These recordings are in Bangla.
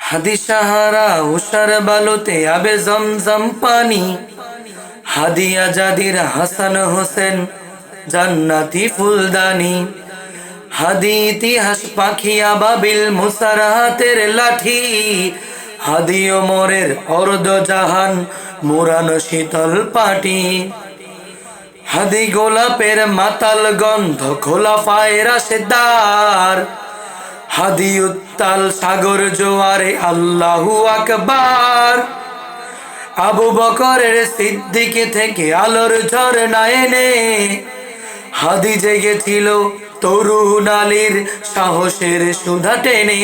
হাদি সাহারা উষার বালুতে আবে জমজম পানি, হাদি আজাদির হাসান হোসেন জান্নাতি ফুলদানি, হাদি ইতিহাস পাখি আবাবিল মুসার হাতের লাঠি, হাদি ওমরের অর্ধ জাহান মুরানো শীতল পাটি, হাদি গোলাপের মাতাল গন্ধ খোলাফায়ে রাশেদার, হাদি উত্তাল সাগর জোয়ারে আল্লাহু আকবার। আবু বকরের সিদ্দিক থেকে আলোর ঝরনা এনে হাদি জেগেছিল তরুণ আলীর সাহসের সুধা টেনে।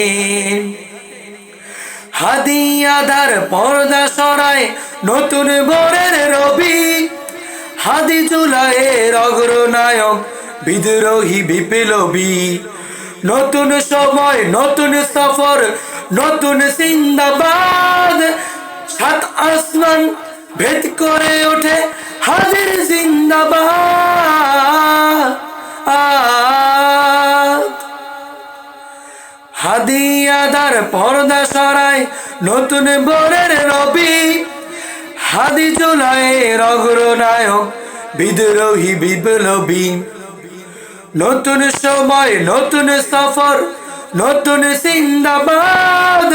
হাদি আধার পর্দা সরায় নতুন ভোরের রবি, হাদি জুলাইয়ের অগ্রনায়ক বিদ্রোহী বিপ্লবী। নতুন সময় নতুন সফর নতুন জিন্দাবাদ, সাত আসমান ভেদ করে ওঠে হাদির জিন্দাবাদ। হাদি আধার পর্দা সরায় নতুন ভোরের রবি, হাদি জুলাইয়ের অগ্রনায়ক বিদ্রোহী বিপ্লবী। নতুন সময় নতুন সফর নতুন জিন্দাবাদ,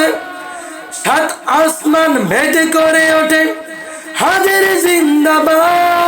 সাত আসমান ভেদ করে ওঠে হাদির জিন্দাবাদ।